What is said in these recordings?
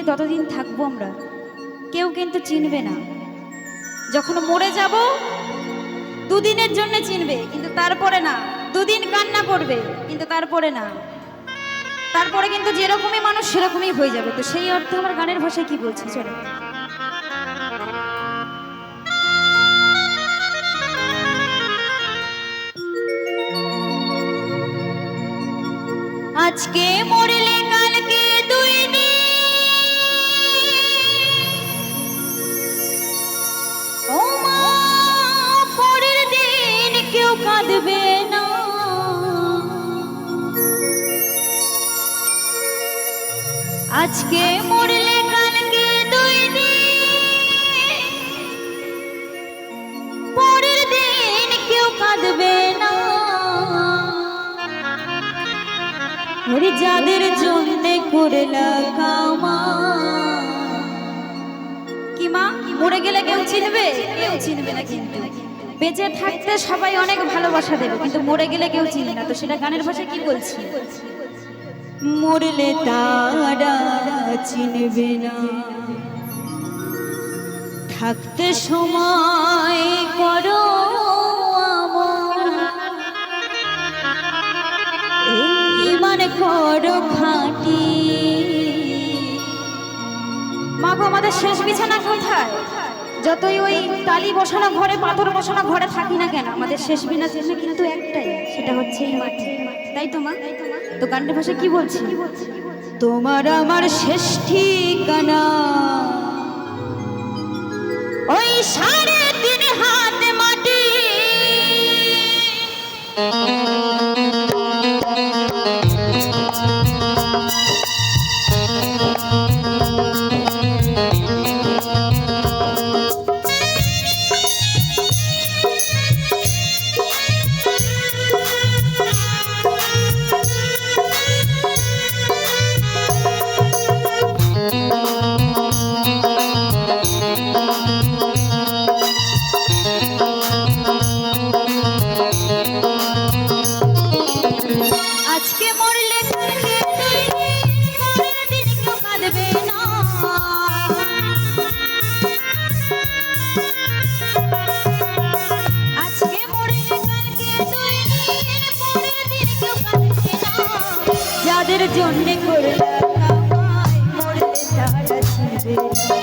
যতদিন থাকবো আমরা কেউ কিন্তু চিনবে না। যখন মরে যাব দুদিনের জন্য চিনবে, কিন্তু তারপরে না। দুদিন কান্না করবে, কিন্তু তারপরে না। তারপরে কিন্তু যেরকমই মানুষ সেরকমই হয়ে যাবে। তো সেই অর্থে আমার গানের ভাষায় কি বলছি, চলো। আজকে মরলে কালকে দুই দিন, ও মা পরের দিন কেউ কাঁদবে না। আজকে মরলে কালকে দুই দিন, পরের দিন কেউ কাঁদবে না। ওরে যাদের জন্য করলা কামা, কি মা মরে গেলে কেউ চিনবে? কেউ চিনবে না। কিন্তু বেঁচে থাকতে সবাই অনেক ভালোবাসা দেবে, কিন্তু মরে গেলে কেউ চিনবে না। তো সেটা গানের ভাষায় কি বলছি, মরলে তারা চিনবে না। থাকতে সময় করো মানে করো খাটি। মাগো আমাদের শেষ বিছানা কোথায়? যতই ওই টালি বসানো ঘরে, পাথর বসানো ঘরে থাকি না কেন, আমাদের শেষ বিছানা কিন্তু একটাই, সেটা হচ্ছে এই মাটি। তাই তো মা? তো গানটার ভাষায় কি বলছি, তোমার আমার শেষ ঠিকানা ওই 3.5 হাত মাটি। আজকে মরলে কালকে পরের দিন কেউ কাঁদবে না। আজকে মরলে কালকে দুই দিন, পরের দিন কেউ কাঁদবে না। যাদের জন্য করলা কামাই মরলে তারা চিনবে না।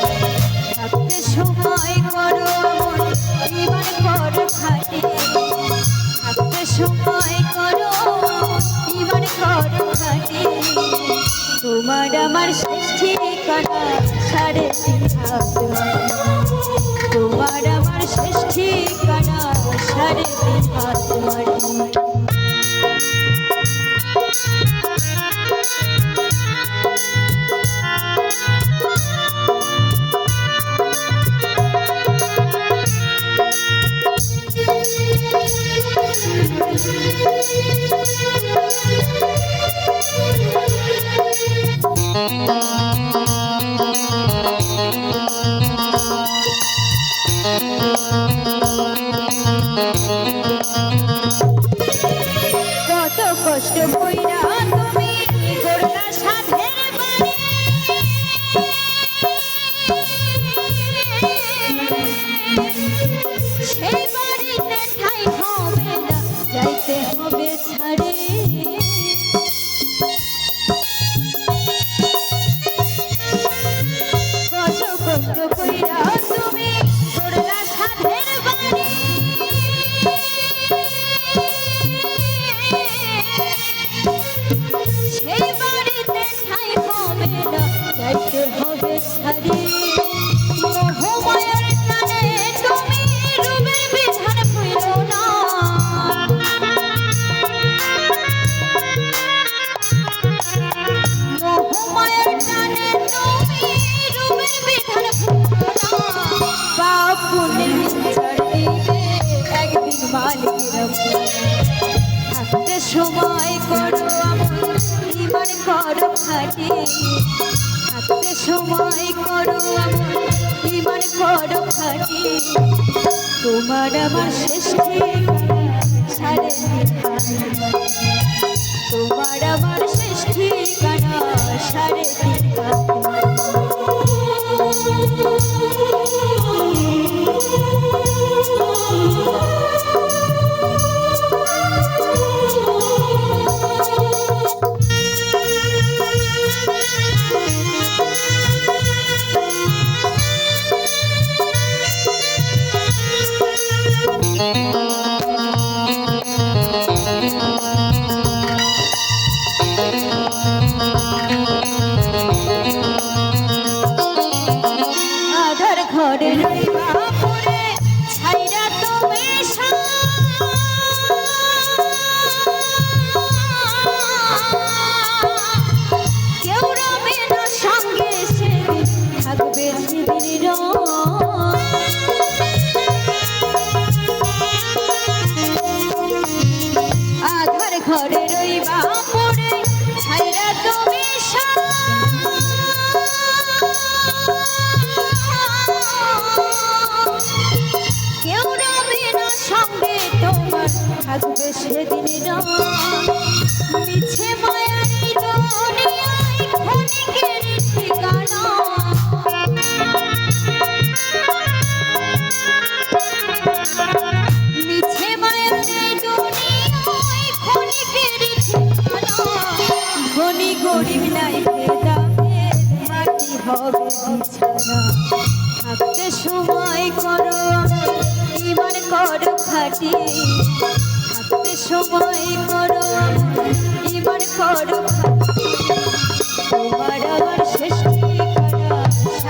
থাকতে সময় করো এবার করো খাটি। থাকতে সময় করো এবার করো খাটি। তোমার আমার শেষ ঠিকানা 3.5 হাত মাটি। তোমার আমার শেষ ঠিকানা 3.5 হাত মাটি। কত কষ্ট কইরা তুমি করলা সাধের বাড়ি, সেই বাড়িতে ঠাই হবে না, যাইতে হবে ছাড়ে। কত কষ্ট কইরা তুমি করলা সাধের বাড়ি, সেই বাড়িতে ঠাই হবে না, যাইতে হবে ছাড়ি। মোহমায়ার টানে তুমি রূপের বিধান ভুলো না। মোহমায়ার টানে তুমি রূপের বিধান ভুলো না। পাপ পুণ্যের বিচার দিবে একদিন মালিকেরা। থাকতে সময় করো এবার করো খাটি। থাকতে সময় করো এবার করো খাটি। তোমার আমার শেষ ঠিকানা 3.5 হাত। তোমার আমার শেষ ঠিকানা 3.5 হাত। থাকবে সেদিন আধার ঘরে রইবা পড়ে ছাইরা তুমি কেউ রবে না সঙ্গে তোমার থাকবে সেদিন মিছে মায়ার দুনিয়ায় ক্ষণিকের ঠিকানা মিছে মায়ার দুনিয়ায় ক্ষণিকের ঠিকানা ধনী গরিব নাই ভেদাভেদ মাটি হবে বিছানা থাকতে সময় করো ইমান করো খাটি থাকতে সময় করো ইমান করো খাটি তোমার আমার শেষ ঠিকানা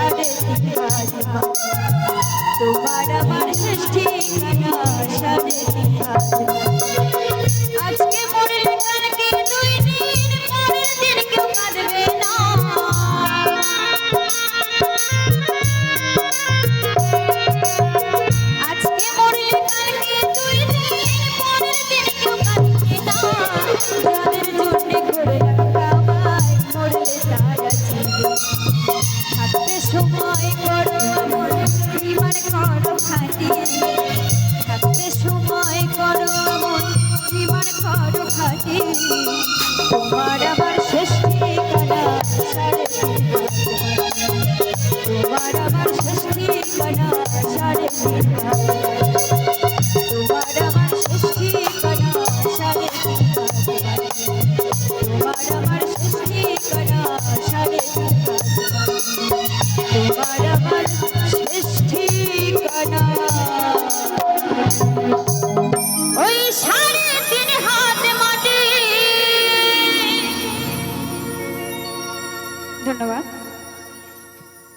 3:30 বাজে তোমার আমার শেষ ঠিকানা 3:30 বাজে আজকে মরলে কালকে 2 দিন পরের দিন কেউ কাঁদবে না আজকে মরলে কালকে 2 দিন পরের দিন কেউ কাঁদবে না যাদের জন্যে করে রাখা আমায় মরলে তারা চিনবে থাকতে সময় করো ইমান করো খাটি থাকতে সময় করো ইমান করো খাটি